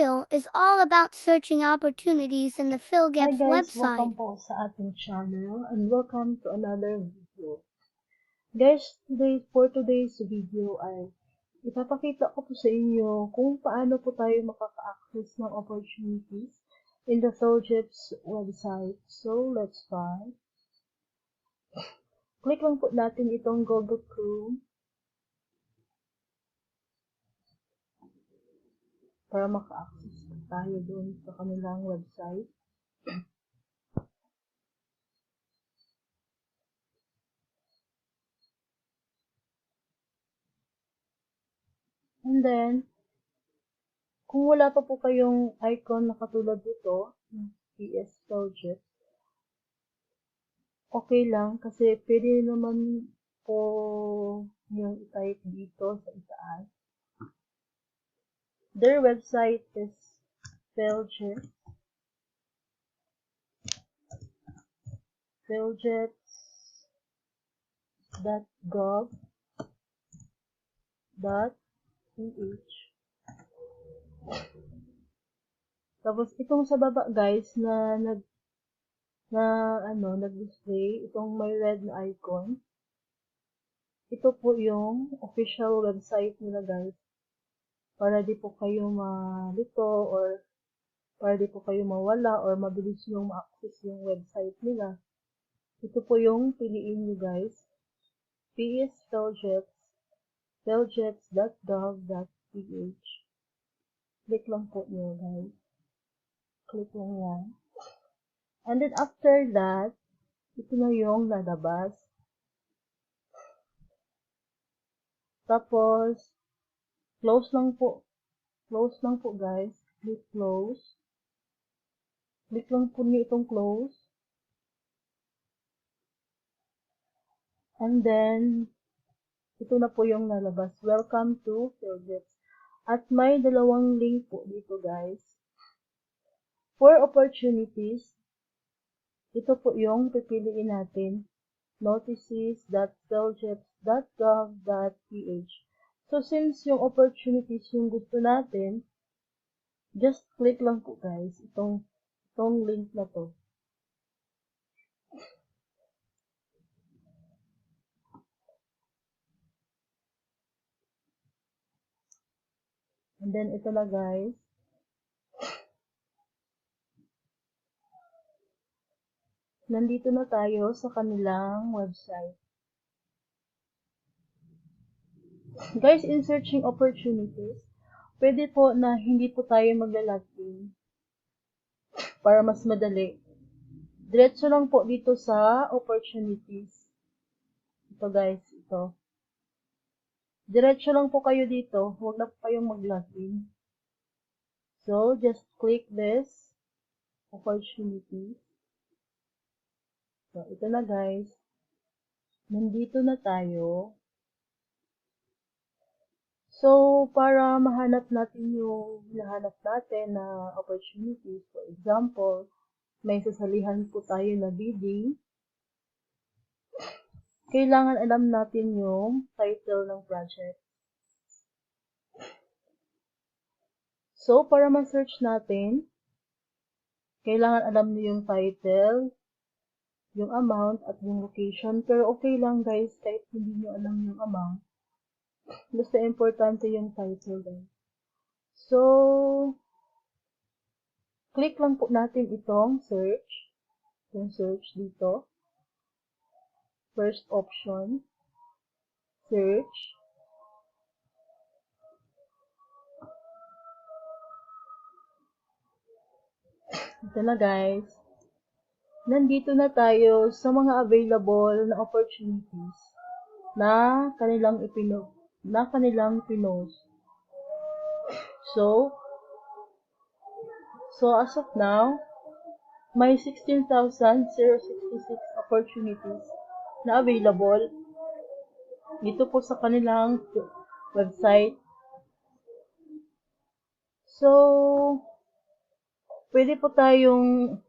tutorial is all about searching opportunities in the Hi PhilGEP's guys, website. welcome po sa ating channel and welcome to another video. Guys, for today's video ay ipapakita ko po sa inyo kung paano po tayo makaka-access ng opportunities in the PhilGEP's website. So, let's start. Click lang po natin itong Google Chrome para maka-access tayo doon sa kanilang website. And then, kung wala pa po kayong icon na katulad dito, PS PhilGEP, okay lang kasi pwede naman po yung i-type dito sa itaas. Their website is philjeps.gov.ph. Tapos itong sa baba guys na nag-display itong may red na icon. Ito po yung official website nila guys. Para di po kayo malito or para di po kayo mawala or mabilis yung ma-access yung website nila. Ito po yung piliin nyo guys. PS philjeps.gov.ph. Click lang po nyo guys. Click lang yan. And then after that, ito na yung lalabas. Tapos, close lang po. Close lang po guys. Click close. Click lang po nyo itong close. And then, ito na po yung lalabas. Welcome to PhilJeps. At may dalawang link po dito guys. For opportunities, ito po yung pipiliin natin. notices.philjeps.gov.ph. So, since yung opportunities yung gusto natin, just click lang po guys itong link na to. And then, ito na guys. Nandito na tayo sa kanilang website. Guys, in searching opportunities, pwede po na hindi po tayo maglalagin para mas madali. Diretso lang po dito sa opportunities. Ito guys, ito. Diretso lang po kayo dito. Huwag na po kayong mag-login. So, just click this opportunities. So, ito na guys. Nandito na tayo. So, para mahanap natin yung hinahanap natin na opportunities, for example, may sasalihan po tayo na bidding, kailangan alam natin yung title ng project. So, para ma-search natin, kailangan alam niyo yung title, yung amount, at yung location. Pero okay lang guys, kahit hindi niyo alam yung amount. Basta importante yung title guys. So, click lang po natin itong search. Yung search dito. First option. Search. Ito na guys. Nandito na tayo sa mga available na opportunities na kanilang pinost. So as of now, may 16,066 opportunities na available dito po sa kanilang website. So, pwede po tayong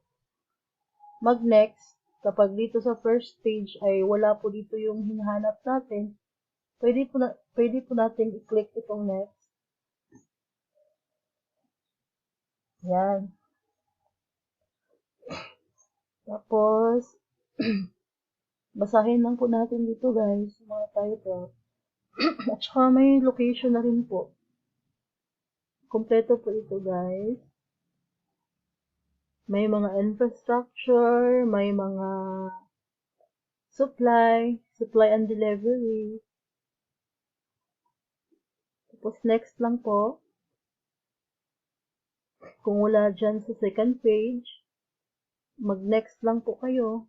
mag-next. Kapag dito sa first page ay wala po dito yung hinahanap natin, pwede po natin i-click itong next. Yan. Tapos, basahin lang po natin dito guys, mga title. At saka may location na rin po. Kompleto po ito guys. May mga infrastructure, may mga supply and delivery. Tapos next lang po, kung wala dyan sa second page, mag-next lang po kayo.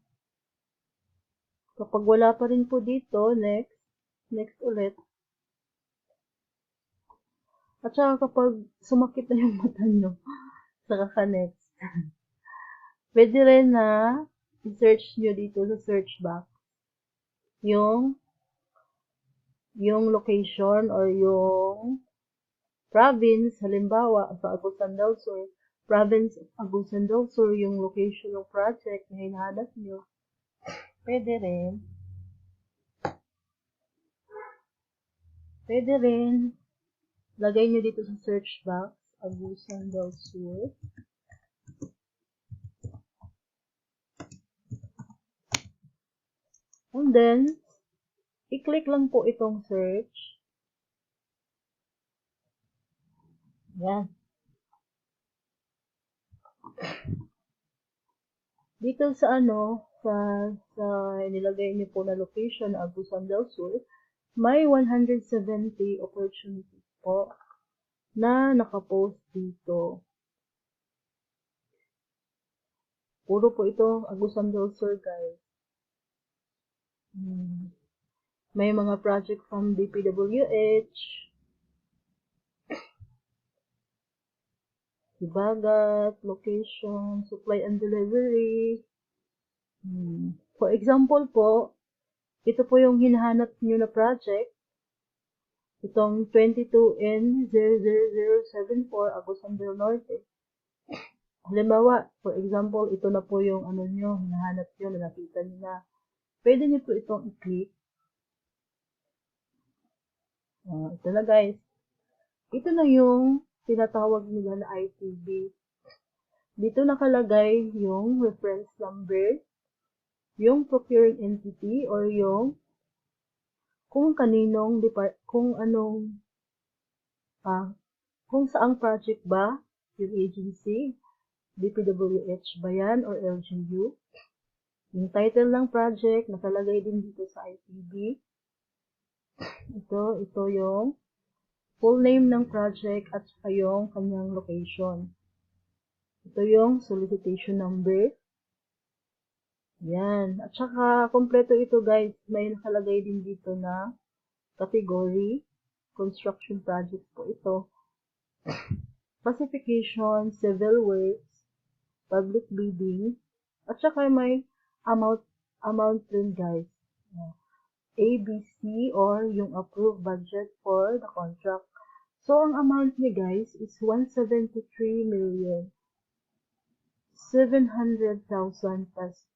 Kapag wala pa rin po dito, next ulit. At saka kapag sumakit na yung mata nyo, saka ka-next. Pwede rin na i-search nyo dito sa search box yung location or yung province, halimbawa sa Agusan del Sur, province of Agusan del Sur, yung location ng project na hinahanap nyo. Pwede rin lagay nyo dito sa search box Agusan del Sur. And then, i-click lang po itong search. Yan. Dito sa sa nilagay niyo po na location, Agusan del Sur, may 170 opportunities po na nakapost dito. Puro po ito Agusan del Sur, guys. May mga project from DPWH, Sibagat, location, supply and delivery. For example po, ito po yung hinahanap nyo na project. Itong 22N00074 Agusan del Norte. Halimbawa, for example, ito na po yung hinahanap nyo, na nakita nyo na. Pwede nyo po itong i-click. Ito na guys. Ito na yung tinatawag nila na ITB. Dito nakalagay yung reference number, yung procuring entity, or yung kung saang project ba, yung agency, DPWH ba yan, or LGU. Yung title ng project, nakalagay din dito sa ITB. Ito yung full name ng project at saka yung kanyang location. Ito yung solicitation number. Yan. At saka, kompleto ito guys. May nakalagay din dito na category. Construction project po ito. Classification, civil works, public bidding, at saka may amount rin guys. ABC or yung approved budget for the contract. So, ang amount niya guys is 173,700,000 plus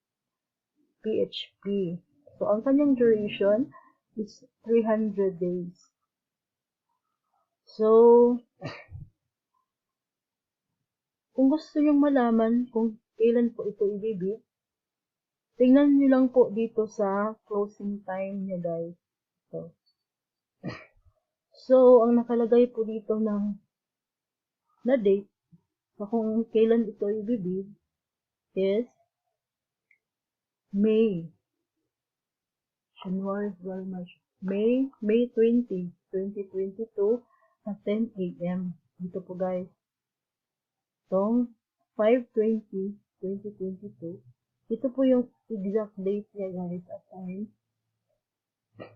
PHP. So, ang kanyang duration is 300 days. So, kung gusto nyong malaman kung kailan po ito ibibid, tingnan nyo lang po dito sa closing time niya guys. So, ang nakalagay po dito na date sa kung kailan ito ibibid is May. January, February, March. May 20, 2022 at 10 a.m. Dito po guys. Itong 5/20, 2022. Ito po yung exact date niya guys at time.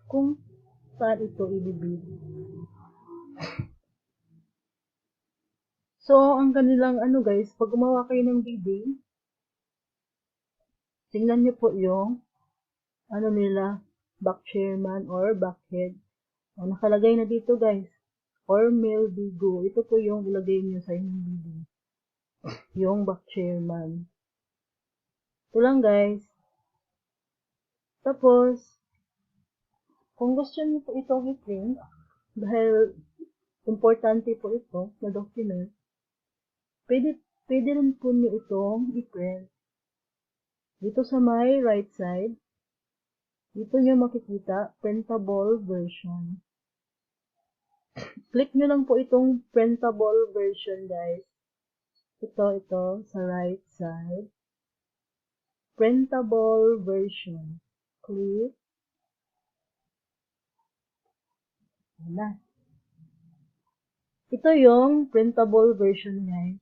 Kung saan ito ibibid. So, ang kanilang guys, pag gumawa kayo ng bidding, tingnan nyo po yung nila, back chairman or back head. Nakalagay na dito guys, or male bigo. Ito po yung ilagay nyo sa inyong bidding. Yung back chairman. Ito lang guys. Tapos, kung gusto nyo po itong i-print, dahil importante po ito na document, pwede rin po nyo itong i-print. Dito sa may right side, dito nyo makikita, printable version. Click nyo lang po itong printable version, guys. Ito, sa right side. Printable version. Click. Wala. Ito yung printable version, guys.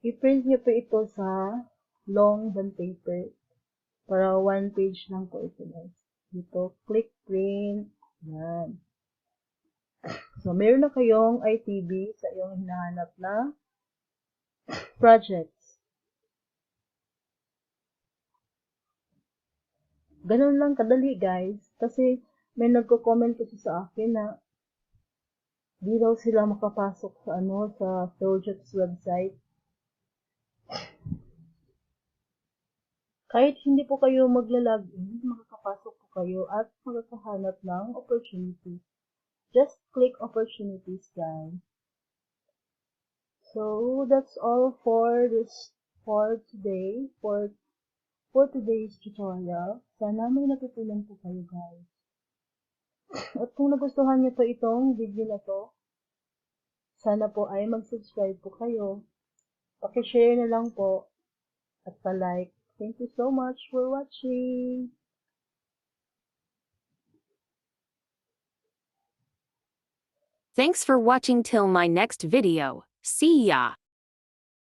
I-print nyo po ito sa long than paper. Para 1 page lang po ito, guys. Dito, click print. Yan. So, meron na kayong ITB sa iyong hinahanap na projects. Ganun lang kadali, guys. Kasi may nagko-comment kasi sa akin na di daw sila makapasok sa sa projects website. Kahit hindi po kayo magla-login, makakapasok po kayo at makakahanap ng opportunities. Just click opportunities, guys. So that's all for today, for today's tutorial. Sana may natutunan po kayo, guys. At kung nagustuhan niyo po itong video na to, sana po ay mag-subscribe po kayo. Paki-share na lang po at pa-like. Thank you so much for watching. Thanks for watching till my next video. See ya!